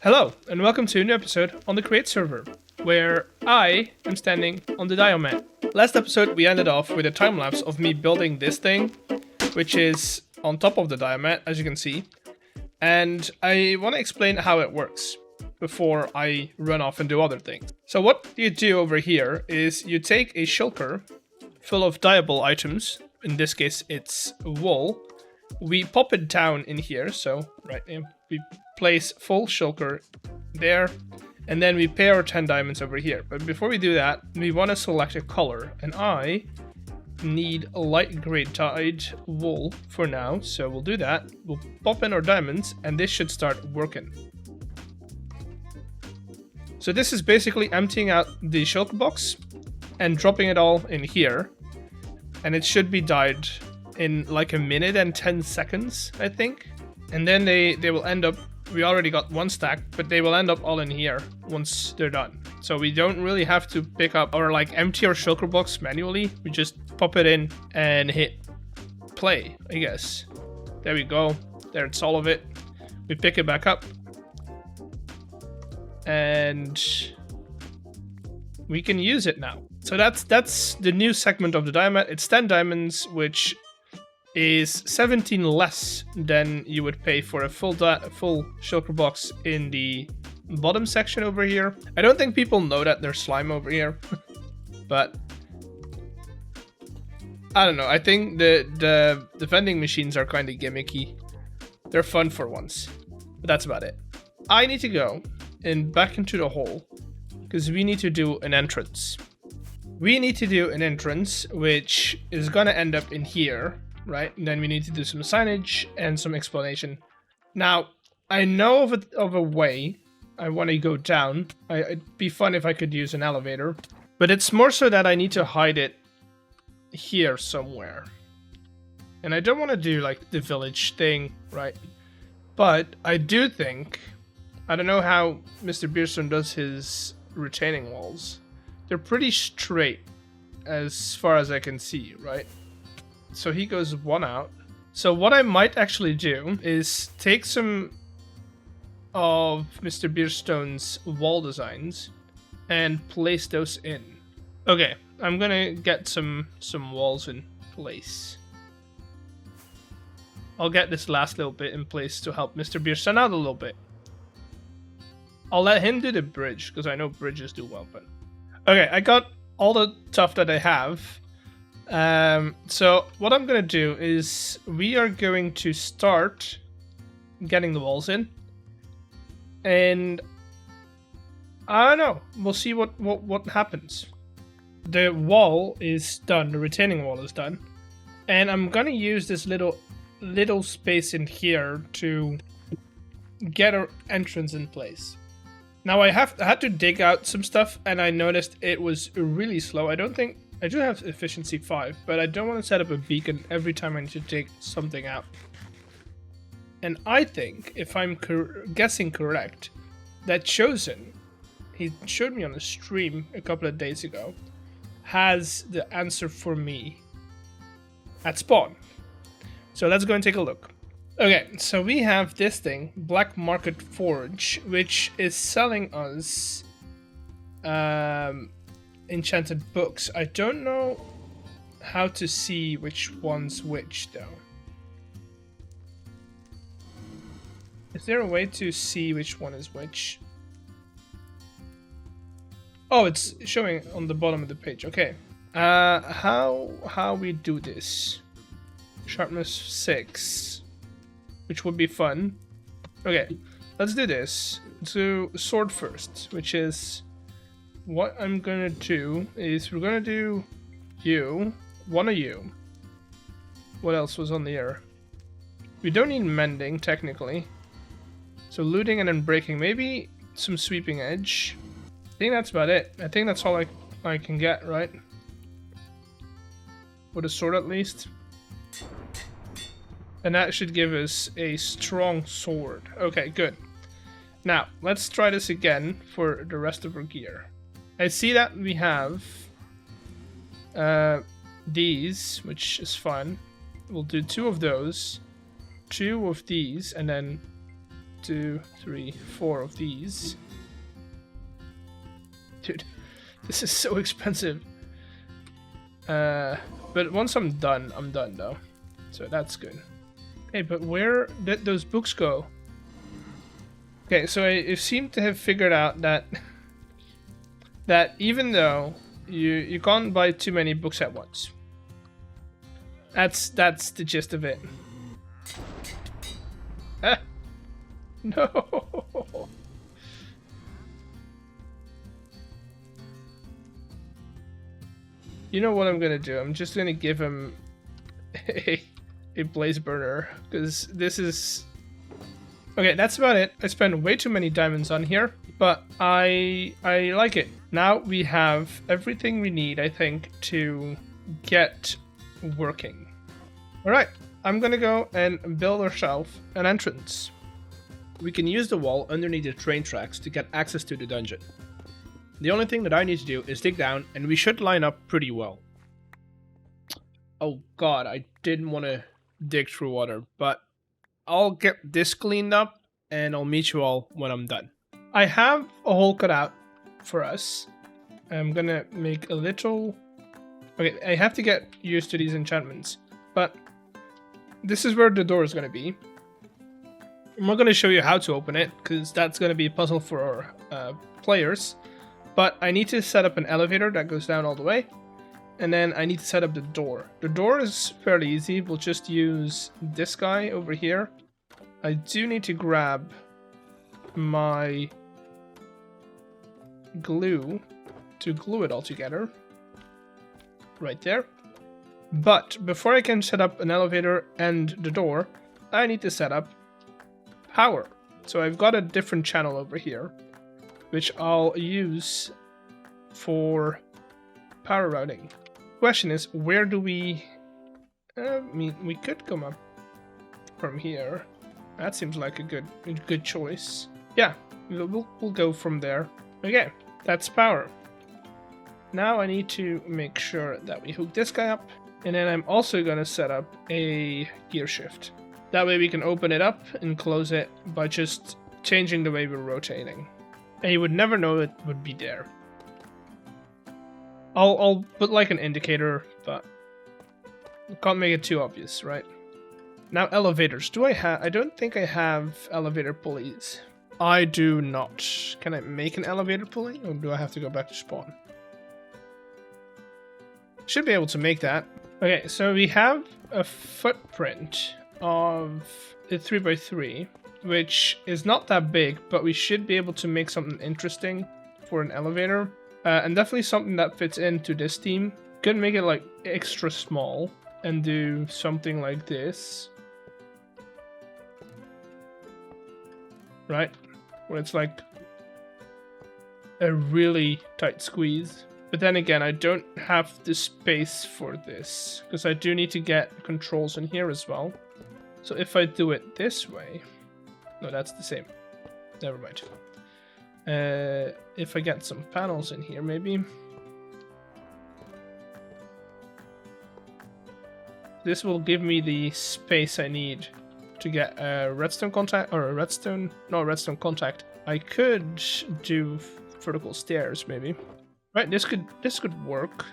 Hello, and welcome to a new episode on the Create server, where I am standing on the Diomat. Last episode, we ended off with a time-lapse of me building this thing, which is on top of the Diomat, as you can see. And I want to explain how it works before I run off and do other things. So what you do over here is you take a shulker full of diable items. In this case, it's wool. We pop it down in here, so we place full shulker there, and then we pay our 10 diamonds over here. But before we do that, we want to select a color, and I need a light gray dyed wool for now, so we'll do that. We'll pop in our diamonds, and this should start working. So this is basically emptying out the shulker box and dropping it all in here, and it should be dyed in like a minute and 10 seconds, I think. And then they will end up, we already got one stack, but they will end up all in here once they're done. So we don't really have to pick up or like empty our shulker box manually. We just pop it in and hit play, I guess. There we go. There's all of it. We pick it back up. And we can use it now. So that's the new segment of the Diomat. It's 10 diamonds, which is 17 less than you would pay for a full shulker box in the bottom section over here. I don't think people know that there's slime over here, but I don't know. I think the vending machines are kind of gimmicky. They're fun for once, but that's about it. I need to go and back into the hole because we need to do an entrance. We need to do an entrance, which is gonna end up in here. Right, and then we need to do some signage and some explanation. Now, I know of a way I want to go down. It'd be fun if I could use an elevator, but it's more so that I need to hide it here somewhere. And I don't want to do like the village thing, right? But I do think, I don't know how Mr. Beerstone does his retaining walls. They're pretty straight as far as I can see, right? So he goes one out. So what I might actually do is take some of Mr. Beerstone's wall designs and place those in. Okay, I'm gonna get some walls in place. I'll get this last little bit in place to help Mr. Beerstone out a little bit. I'll let him do the bridge, because I know bridges do well, but... Okay, I got all the stuff that I have. So what I'm gonna do is we are going to start getting the walls in, and I don't know, we'll see what happens. The wall is done, the retaining wall is done, and I'm gonna use this little space in here to get our entrance in place. Now I had to dig out some stuff, and I noticed it was really slow. I do have efficiency 5, but I don't want to set up a beacon every time I need to take something out. And I think, if I'm guessing correct, that Chosen, he showed me on the stream a couple of days ago, has the answer for me at spawn. So let's go and take a look. Okay, so we have this thing, Black Market Forge, which is selling us enchanted books. I don't know how to see which one's which though. Is there a way to see which one is which? Oh, it's showing on the bottom of the page. Okay. How we do this? Sharpness 6, which would be fun. Okay, let's do this. Let's do sword first, which is what I'm gonna do is we're gonna do you, one of you. What else was on the air? We don't need mending technically. So looting and then breaking, maybe some sweeping edge. I think that's about it. I think that's all I can get, right? With a sword at least. And that should give us a strong sword. Okay, good. Now, let's try this again for the rest of our gear. I see that we have these, which is fun. We'll do 2 of those, 2 of these, and then 2, 3, 4 of these. Dude, this is so expensive. But once I'm done though. So that's good. Okay, but where did those books go? Okay, so I seem to have figured out that even though you can't buy too many books at once. That's the gist of it. Ah, no. You know what I'm gonna do? I'm just gonna give him a blaze burner, because this is... Okay, that's about it. I spent way too many diamonds on here, but I like it. Now we have everything we need, I think, to get working. Alright, I'm gonna go and build ourselves an entrance. We can use the wall underneath the train tracks to get access to the dungeon. The only thing that I need to do is dig down, and we should line up pretty well. Oh god, I didn't want to dig through water, but I'll get this cleaned up, and I'll meet you all when I'm done. I have a hole cut out for us. I'm gonna make a little... Okay, I have to get used to these enchantments, but this is where the door is gonna be. I'm not gonna show you how to open it, because that's gonna be a puzzle for our players. But I need to set up an elevator that goes down all the way. And then I need to set up the door. The door is fairly easy. We'll just use this guy over here. I do need to grab my glue to glue it all together. Right there. But before I can set up an elevator and the door, I need to set up power. So I've got a different channel over here, which I'll use for power routing. Question is, where do we... I mean, we could come up from here. That seems like a good choice. Yeah, we'll go from there. Okay, that's power. Now I need to make sure that we hook this guy up, and then I'm also gonna set up a gear shift. That way we can open it up and close it by just changing the way we're rotating. And you would never know it would be there. I'll put like an indicator, but can't make it too obvious, right? Now elevators. Do I have... I don't think I have elevator pulleys. I do not. Can I make an elevator pulley, or do I have to go back to spawn? Should be able to make that. Okay, so we have a footprint of a 3x3, which is not that big, but we should be able to make something interesting for an elevator. And definitely something that fits into this theme. Could make it like extra small and do something like this. Right? Where it's like a really tight squeeze. But then again, I don't have the space for this, because I do need to get controls in here as well. So if I do it this way... No, that's the same. Never mind. If I get some panels in here, maybe. This will give me the space I need to get a redstone contact, or a redstone contact. I could do vertical stairs, maybe. Right, this could work.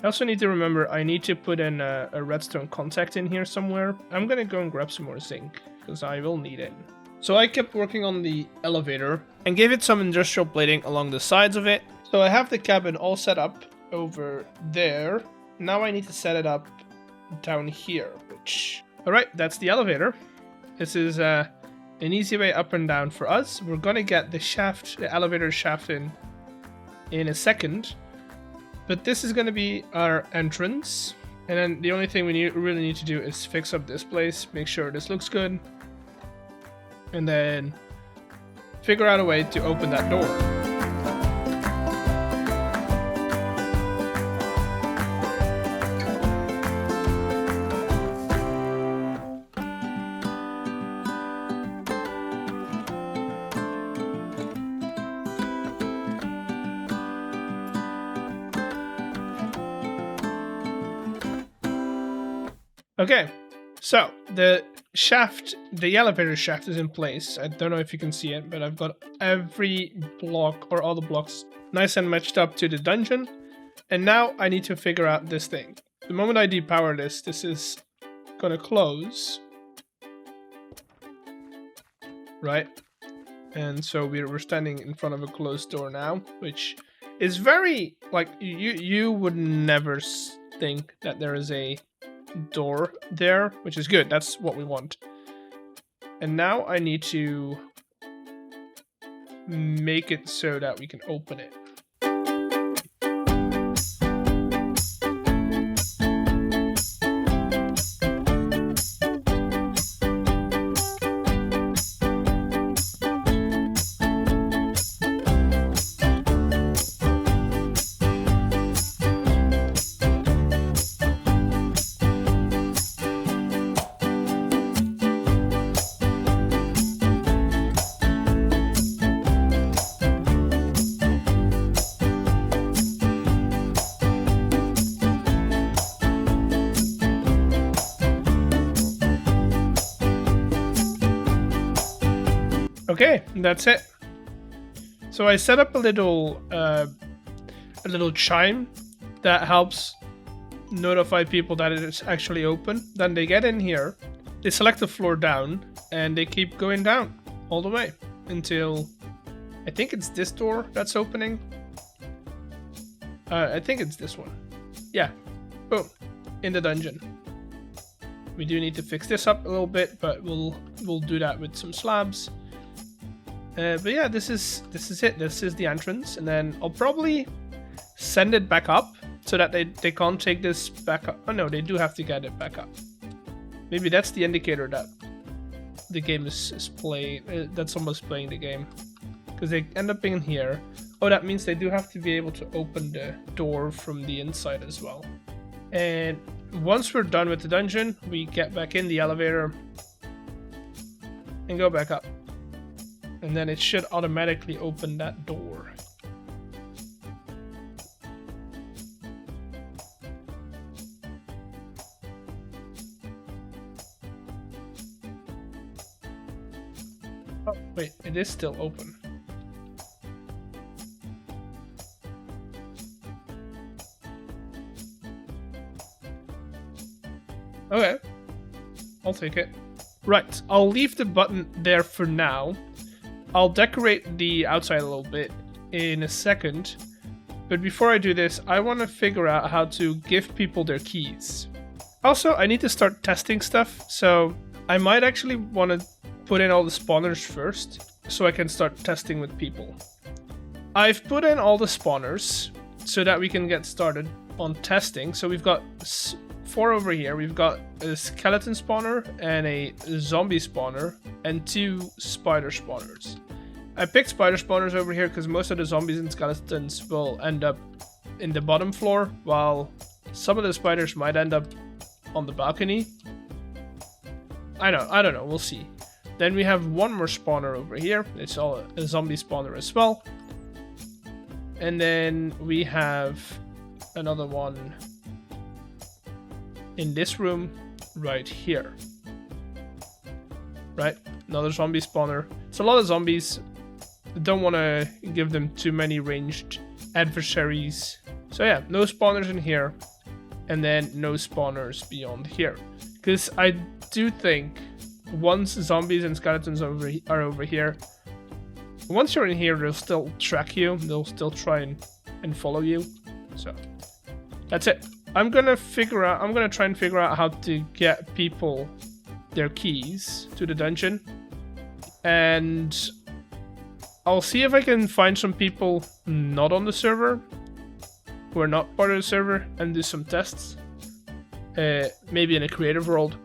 I also need to remember I need to put in a redstone contact in here somewhere. I'm gonna go and grab some more zinc, because I will need it. So I kept working on the elevator and gave it some industrial plating along the sides of it. So I have the cabin all set up over there. Now I need to set it up down here, which... Alright, that's the elevator. This is an easy way up and down for us. We're gonna get the elevator shaft in a second. But this is gonna be our entrance. And then the only thing we really need to do is fix up this place, make sure this looks good. And then figure out a way to open that door. Okay, so the shaft, the elevator shaft is in place. I don't know if you can see it, but I've got every block or all the blocks nice and matched up to the dungeon. And now I need to figure out this thing. The moment I depower this, this is gonna close. Right? And so we're standing in front of a closed door now, which is very, like, you would never think that there is a door there, which is good. That's what we want. And now I need to make it so that we can open it. Okay, that's it. So I set up a little chime that helps notify people that it is actually open. Then they get in here, they select the floor down, and they keep going down all the way until I think it's this door that's opening. I think it's this one. Yeah, boom, in the dungeon. We do need to fix this up a little bit, but we'll do that with some slabs. But yeah, this is it. This is the entrance, and then I'll probably send it back up so that they can't take this back up. Oh no, they do have to get it back up. Maybe that's the indicator that the game is playing. That someone's playing the game, because they end up being here. Oh, that means they do have to be able to open the door from the inside as well. And once we're done with the dungeon, we get back in the elevator and go back up. And then it should automatically open that door. Oh, wait, it is still open. Okay, I'll take it. Right, I'll leave the button there for now. I'll decorate the outside a little bit in a second, but before I do this, I want to figure out how to give people their keys. Also, I need to start testing stuff, so I might actually want to put in all the spawners first, so I can start testing with people. I've put in all the spawners, so that we can get started on testing. So we've got 4 over here. We've got a skeleton spawner and a zombie spawner and 2 spider spawners. I picked spider spawners over here because most of the zombies and skeletons will end up in the bottom floor, while some of the spiders might end up on the balcony. I don't know, we'll see. Then we have 1 more spawner over here. It's all a zombie spawner as well. And then we have another one in this room right here. Right? Another zombie spawner. It's a lot of zombies. I don't want to give them too many ranged adversaries. So yeah, no spawners in here. And then no spawners beyond here. Because I do think once zombies and skeletons are over here, once you're in here, they'll still track you. They'll still try and follow you. So that's it. I'm gonna try and figure out how to get people their keys to the dungeon, and I'll see if I can find some people not on the server, who are not part of the server, and do some tests. Maybe in a creative world.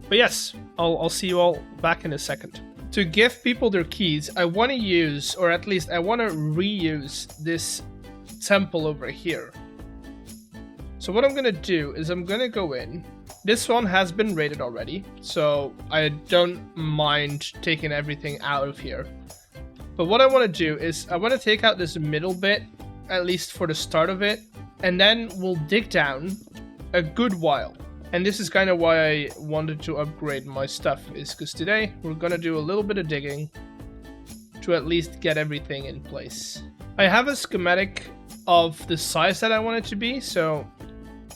But yes, I'll see you all back in a second. To give people their keys, I want to use, or at least I want to reuse this temple over here. So what I'm going to do is I'm going to go in. This one has been raided already, so I don't mind taking everything out of here. But what I want to do is I want to take out this middle bit, at least for the start of it, and then we'll dig down a good while. And this is kind of why I wanted to upgrade my stuff, is because today we're gonna do a little bit of digging to at least get everything in place. I have a schematic of the size that I want it to be, so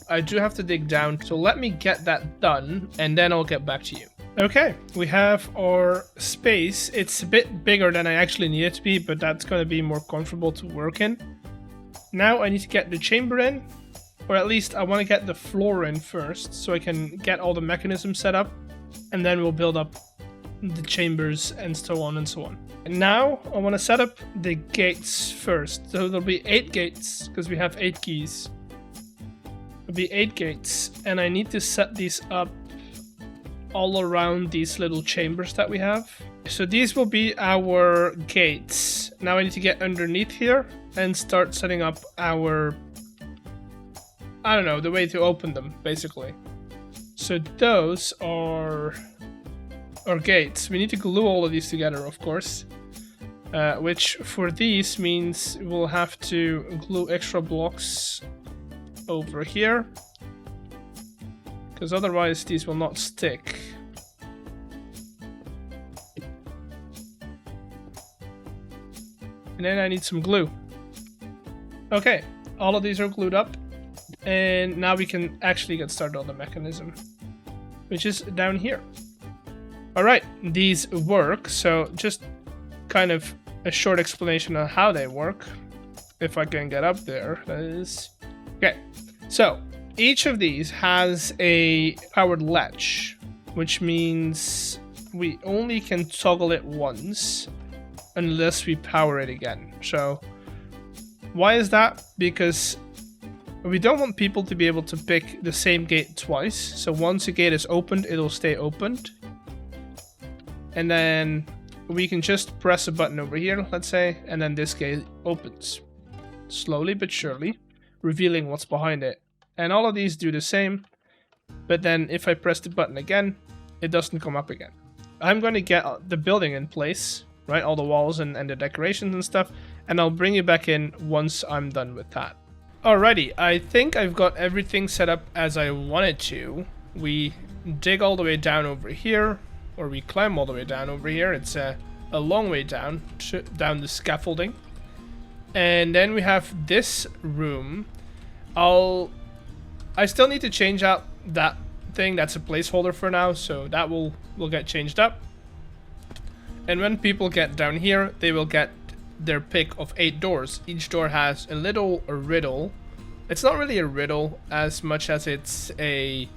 I do have to dig down. So let me get that done, and then I'll get back to you. Okay, we have our space. It's a bit bigger than I actually need it to be, but that's going to be more comfortable to work in. Now I need to get the chamber in, or at least I want to get the floor in first, so I can get all the mechanisms set up, and then we'll build up the chambers and so on and so on. And now I want to set up the gates first. So there'll be 8 gates, because we have 8 keys. There'll be 8 gates, and I need to set these up all around these little chambers that we have. So these will be our gates. Now I need to get underneath here and start setting up our, I don't know, the way to open them, basically. So those are our gates. We need to glue all of these together, of course. Which for these means we'll have to glue extra blocks over here, because otherwise these will not stick. And then I need some glue. Okay, all of these are glued up, and now we can actually get started on the mechanism, which is down here. Alright, these work, so just kind of a short explanation on how they work, if I can get up there, that is. Okay, so each of these has a powered latch, which means we only can toggle it once unless we power it again. So why is that? Because we don't want people to be able to pick the same gate twice. So once a gate is opened, it'll stay opened. And then we can just press a button over here, let's say, and then this gate opens. Slowly but surely, revealing what's behind it. And all of these do the same, but then if I press the button again, it doesn't come up again. I'm going to get the building in place, right? All the walls and the decorations and stuff, and I'll bring you back in once I'm done with that. Alrighty, I think I've got everything set up as I wanted to. We dig all the way down over here, or we climb all the way down over here. It's a long way down the scaffolding. And then we have this room. I still need to change out that thing. That's a placeholder for now, so that will get changed up. And when people get down here, they will get their pick of 8 doors. Each door has a little riddle. It's not really a riddle as much as it's an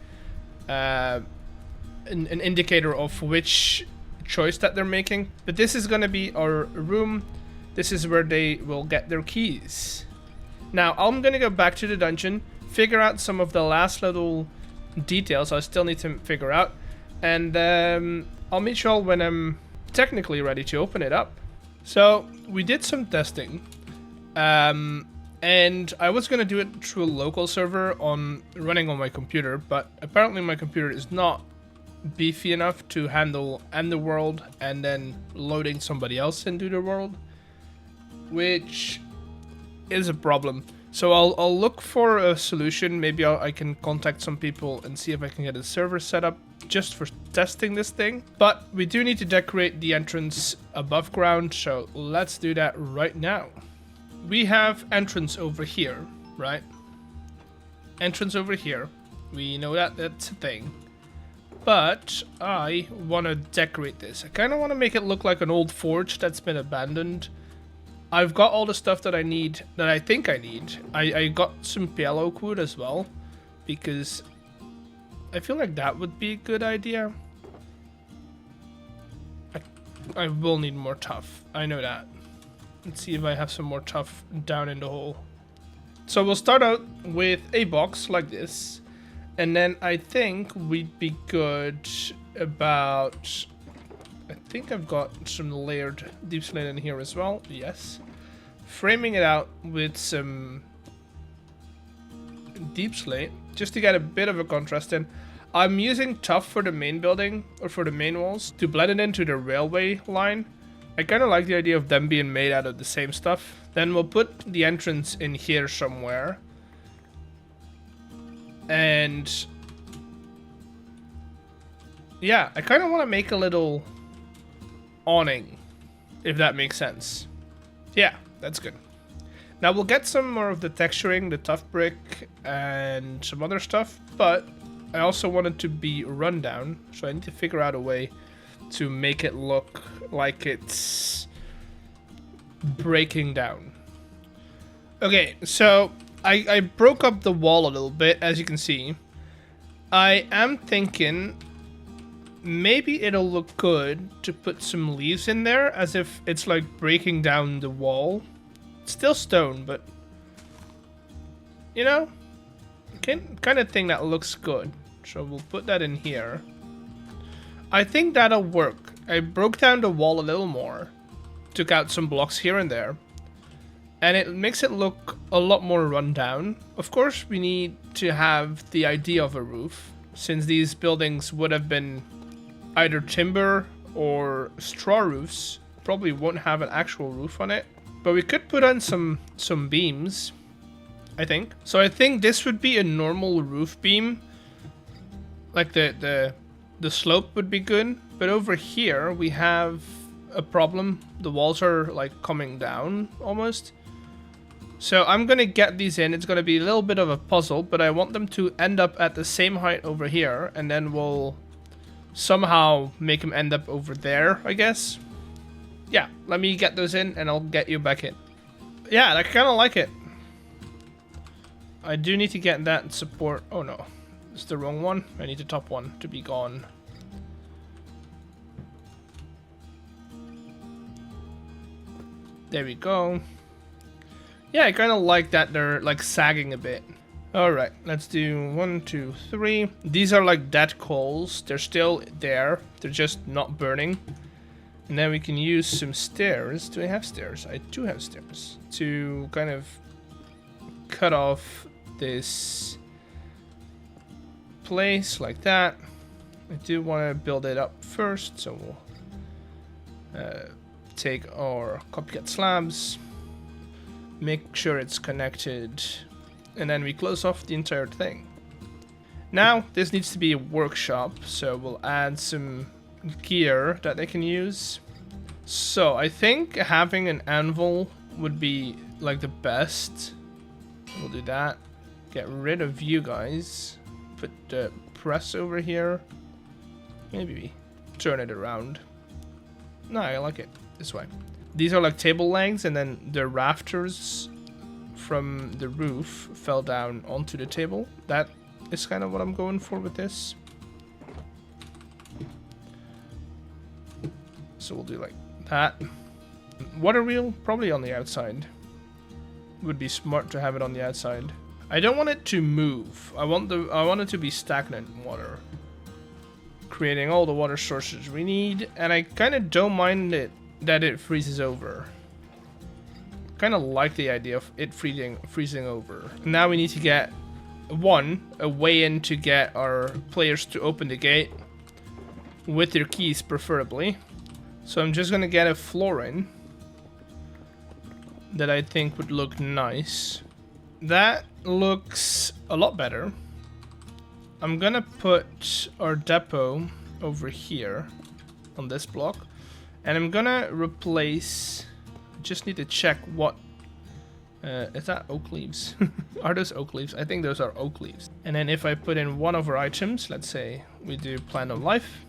indicator of which choice that they're making. But this is going to be our room. This is where they will get their keys. Now I'm going to go back to the dungeon, figure out some of the last little details I still need to figure out, and I'll meet you all when I'm technically ready to open it up. So we did some testing, and I was going to do it through a local server running on my computer, but apparently my computer is not beefy enough to handle Underworld and then loading somebody else into the world, which is a problem. So I'll look for a solution. Maybe I can contact some people and see if I can get a server set up just for testing this thing. But we do need to decorate the entrance above ground, so let's do that right now. We have entrance over here, right? Entrance over here. We know that that's a thing. But I want to decorate this. I kind of want to make it look like an old forge that's been abandoned. I've got all the stuff that I need, that I think I need. I got some pale oak wood as well, because I feel like that would be a good idea. I will need more tuff. I know that. Let's see if I have some more tuff down in the hole. So we'll start out with a box like this. And then I think we'd be good about... I think I've got some layered deep slate in here as well. Yes. Framing it out with some deep slate, just to get a bit of a contrast in. I'm using tuff for the main building, or for the main walls, to blend it into the railway line. I kind of like the idea of them being made out of the same stuff. Then we'll put the entrance in here somewhere. And yeah, I kind of want to make a little awning, if that makes sense. Yeah, that's good. Now we'll get some more of the texturing, the tough brick, and some other stuff, but I also want it to be rundown, so I need to figure out a way to make it look like it's breaking down. Okay, so I broke up the wall a little bit, as you can see. I am thinking maybe it'll look good to put some leaves in there, as if it's like breaking down the wall. It's still stone, but you know, kind of thing that looks good. So we'll put that in here. I think that'll work. I broke down the wall a little more, took out some blocks here and there, and it makes it look a lot more run down. Of course, we need to have the idea of a roof, since these buildings would have been either timber or straw roofs. Probably won't have an actual roof on it, but we could put on some beams, I think. So I think this would be a normal roof beam, like the slope would be good. But over here we have a problem. The walls are like coming down almost. So I'm gonna get these in. It's gonna be a little bit of a puzzle, but I want them to end up at the same height over here, and then we'll somehow make them end up over there, I guess. Yeah, let me get those in and I'll get you back in. Yeah, I kind of like it. I do need to get that support. Oh no, it's the wrong one. I need the top one to be gone. There we go. Yeah, I kind of like that they're like sagging a bit. Alright, let's do 1, 2, 3. These are like dead coals. They're still there. They're just not burning. And then we can use some stairs. Do I have stairs? I do have stairs. To kind of cut off this place like that. I do want to build it up first. So we'll take our copycat slabs. Make sure it's connected. And then we close off the entire thing. Now, this needs to be a workshop. So we'll add some gear that they can use. So I think having an anvil would be like the best. We'll do that. Get rid of you guys. Put the press over here. Maybe we turn it around. No, I like it this way. These are like table legs, and then the rafters from the roof fell down onto the table. That is kind of what I'm going for with this. So we'll do like that. Water wheel, probably on the outside. Would be smart to have it on the outside. I don't want it to move. I want it to be stagnant water. Creating all the water sources we need, and I kind of don't mind it that it freezes over. Kind of like the idea of it freezing over. Now we need to get a way in to get our players to open the gate with their keys, preferably. So I'm just gonna get a floor in that I think would look nice. That looks a lot better. I'm gonna put our depot over here on this block, and I'm gonna replace. Just need to check what. Is that oak leaves? Are those oak leaves? I think those are oak leaves. And then if I put in one of our items, let's say we do plant of life.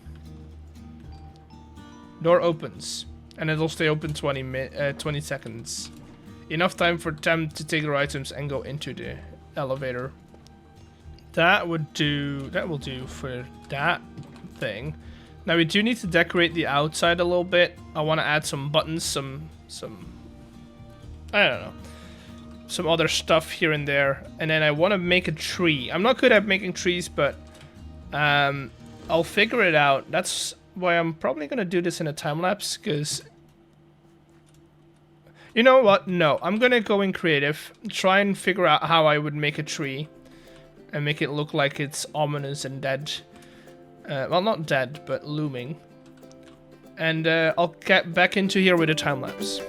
Door opens, and it'll stay open 20 seconds. Enough time for them to take their items and go into the elevator. That will do for that thing. Now we do need to decorate the outside a little bit. I want to add some buttons, some I don't know, some other stuff here and there. And then I want to make a tree. I'm not good at making trees, but I'll figure it out. That's why I'm probably gonna do this in a time lapse, because you know what? No, I'm gonna go in creative, try and figure out how I would make a tree and make it look like it's ominous and dead. Well, not dead, but looming. And I'll get back into here with a time lapse.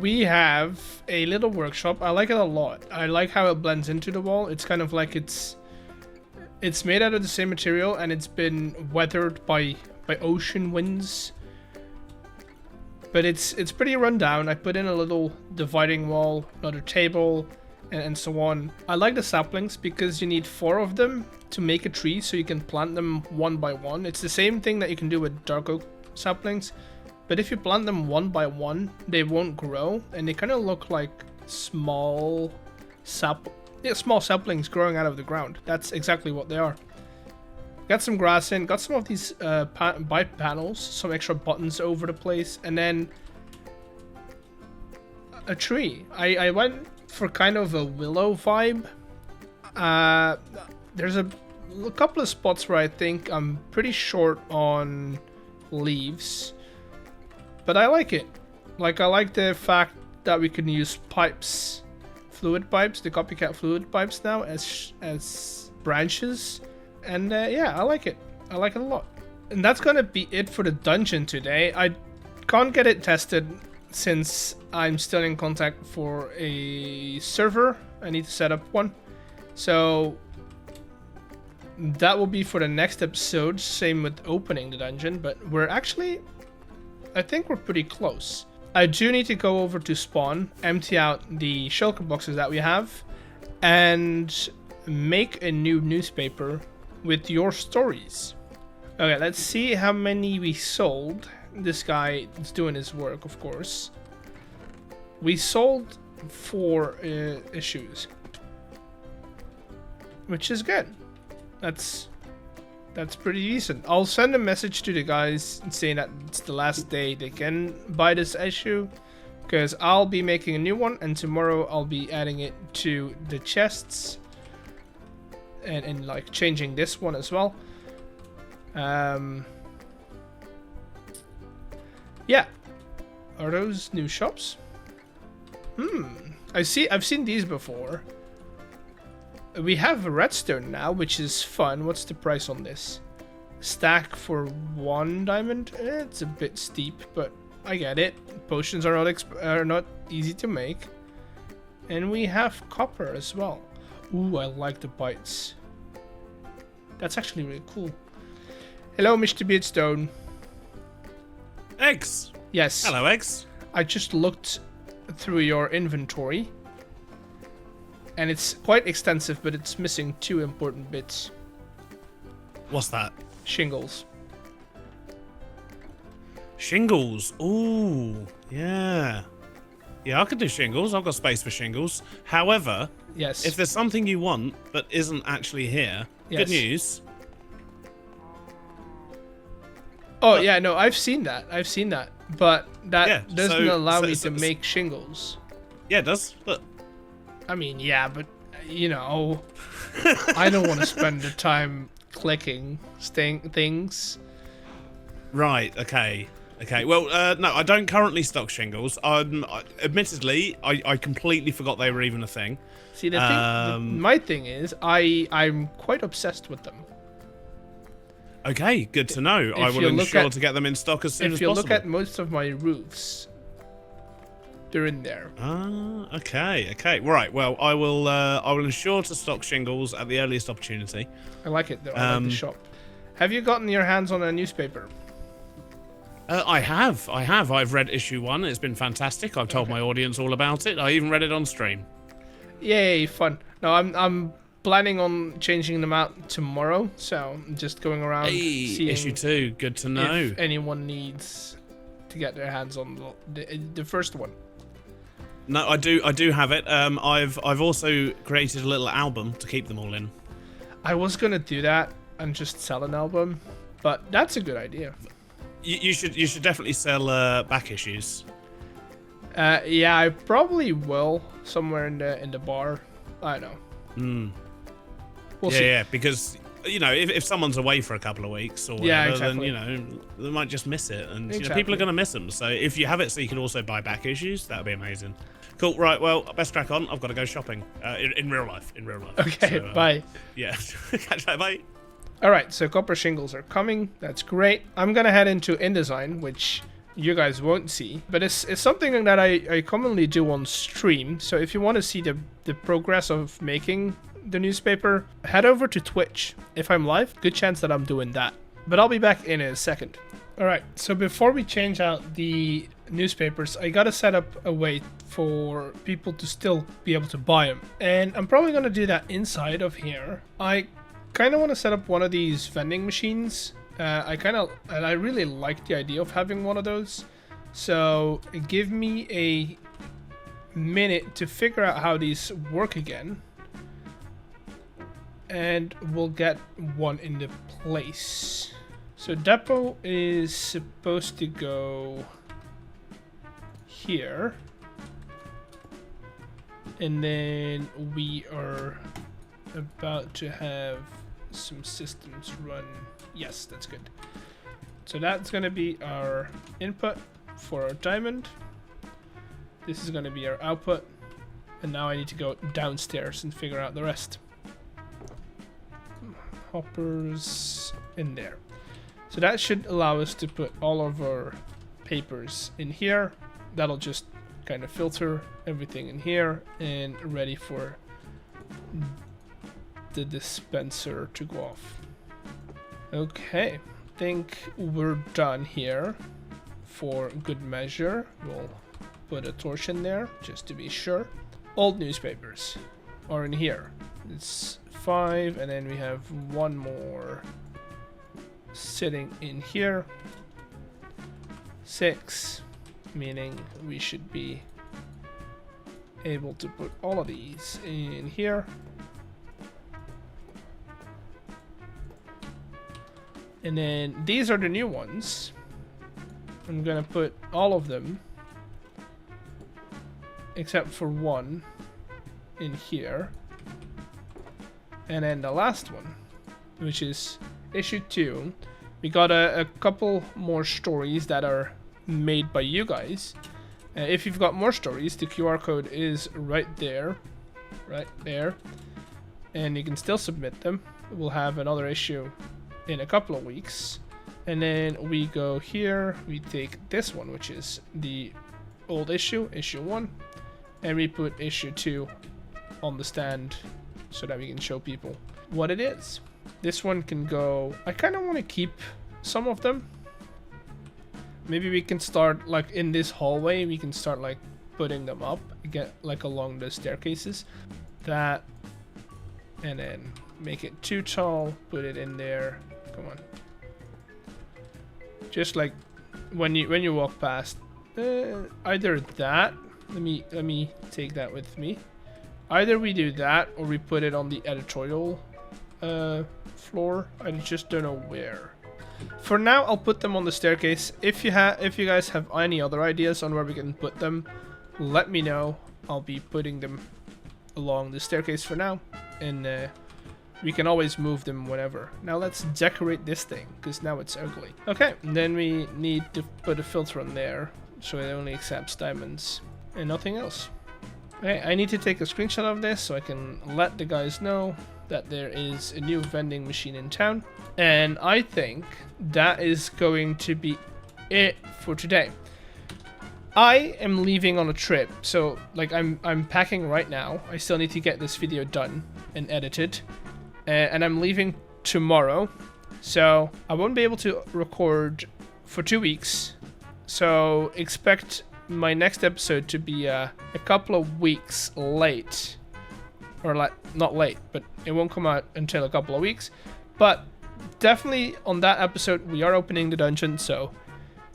we have a little workshop. I like it a lot. I like how it blends into the wall. It's kind of like it's made out of the same material, and it's been weathered by ocean winds. But it's pretty run down. I put in a little dividing wall, another table, and so on. I like the saplings because you need 4 of them to make a tree, so you can plant them one by one. It's the same thing that you can do with dark oak saplings, but if you plant them one by one, they won't grow, and they kind of look like small saplings growing out of the ground. That's exactly what they are. Got some grass in, got some of these bite panels, some extra buttons over the place, and then a tree. I went for kind of a willow vibe. There's a couple of spots where I think I'm pretty short on leaves, but I like it. Like, I like the fact that we can use pipes, fluid pipes, the copycat fluid pipes now as branches. And yeah, I like it. I like it a lot. And that's gonna be it for the dungeon today. I can't get it tested since I'm still in contact for a server. I need to set up one. So that will be for the next episode. Same with opening the dungeon, but I think we're pretty close. I do need to go over to spawn, empty out the shulker boxes that we have, and make a new newspaper with your stories. Okay, let's see how many we sold. This guy is doing his work, of course. We sold 4 issues, which is good. That's pretty decent. I'll send a message to the guys saying that it's the last day they can buy this issue, because I'll be making a new one, and tomorrow I'll be adding it to the chests. And like changing this one as well. Yeah. Are those new shops? I've seen these before. We have a redstone now, which is fun. What's the price on this? Stack for 1 diamond? It's a bit steep, but I get it. Potions are not easy to make. And we have copper as well. Ooh, I like the bites. That's actually really cool. Hello, Mr. Beardstone. Eggs. Yes. Hello, Eggs. I just looked through your inventory, and it's quite extensive, but it's missing 2 important bits. What's that? Shingles. Shingles. Ooh, yeah. Yeah, I could do shingles. I've got space for shingles. However, yes, if there's something you want but isn't actually here, yes. Good news. Oh, yeah, no, I've seen that. But that doesn't allow me to make shingles. Yeah, it does. Look. I mean, yeah, but, you know, I don't want to spend the time clicking things. Right, okay. Okay, well, no, I don't currently stock shingles. Admittedly, I completely forgot they were even a thing. See, the thing, my thing is, I'm quite obsessed with them. Okay, good to know. I will ensure to get them in stock as soon as possible. If you look at most of my roofs, they're in there. Ah, okay. Right, well, I will ensure to stock shingles at the earliest opportunity. I like it, though. I like the shop. Have you gotten your hands on a newspaper? I have. I've read issue 1. It's been fantastic. I've told my audience all about it. I even read it on stream. Yay, fun. No, I'm planning on changing them out tomorrow, so I'm just going around seeing issue 2. Good to know. If anyone needs to get their hands on the first one. No, I do have it. I've also created a little album to keep them all in. I was gonna do that and just sell an album, but that's a good idea. You should definitely sell back issues. Yeah, I probably will somewhere in the bar. I don't know. We'll see. Yeah, because you know if someone's away for a couple of weeks or whatever, then you know they might just miss it, and you know, people are going to miss them. So if you have it, so you can also buy back issues, that would be amazing. Cool. Right. Well, best crack on. I've got to go shopping in real life. Okay. So, bye. Yeah. Catch you. Bye. All right. So copper shingles are coming. That's great. I'm gonna head into InDesign, which you guys won't see, but it's something that I commonly do on stream. So if you want to see the progress of making the newspaper, head over to Twitch. If I'm live, good chance that I'm doing that. But I'll be back in a second. Alright, so before we change out the newspapers, I gotta set up a way for people to still be able to buy them. And I'm probably gonna do that inside of here. I kind of want to set up one of these vending machines. I really like the idea of having one of those. So give me a minute to figure out how these work again. And we'll get one into place. So depot is supposed to go here. And then we are about to have some systems run. Yes, that's good. So that's going to be our input for our diamond. This is going to be our output. And now I need to go downstairs and figure out the rest. Hoppers in there. So that should allow us to put all of our papers in here. That'll just kind of filter everything in here and ready for the dispenser to go off. Okay, I think we're done here. For good measure, we'll put a torch in there just to be sure. Old newspapers are in here. It's 5, and then we have one more sitting in here. 6, meaning we should be able to put all of these in here. And then these are the new ones. I'm gonna put all of them except for one in here. And then the last one, which is issue 2. We got a couple more stories that are made by you guys. If you've got more stories, the QR code is right there. And you can still submit them. We'll have another issue in a couple of weeks. And then we go here, we take this one, which is the old issue 1, and we put issue 2 on the stand so that we can show people what it is. This one can go, I kind of want to keep some of them. Maybe we can start like in this hallway, we can start like putting them up, get like along the staircases. That, and then make it too tall, put it in there. Come on. Just like when you walk past, either that. Let me take that with me. Either we do that or we put it on the editorial floor. I just don't know where. For now, I'll put them on the staircase. If you guys have any other ideas on where we can put them, let me know. I'll be putting them along the staircase for now, and we can always move them whenever. Now let's decorate this thing, because now it's ugly. Okay, and then we need to put a filter on there, so it only accepts diamonds and nothing else. Okay, I need to take a screenshot of this so I can let the guys know that there is a new vending machine in town. And I think that is going to be it for today. I am leaving on a trip, so like I'm packing right now. I still need to get this video done and edited. And I'm leaving tomorrow, so I won't be able to record for 2 weeks. So expect my next episode to be a couple of weeks late, or like not late, but it won't come out until a couple of weeks. But definitely on that episode, we are opening the dungeon, so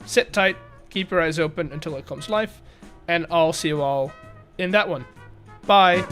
sit tight, keep your eyes open until it comes live, and I'll see you all in that one. Bye.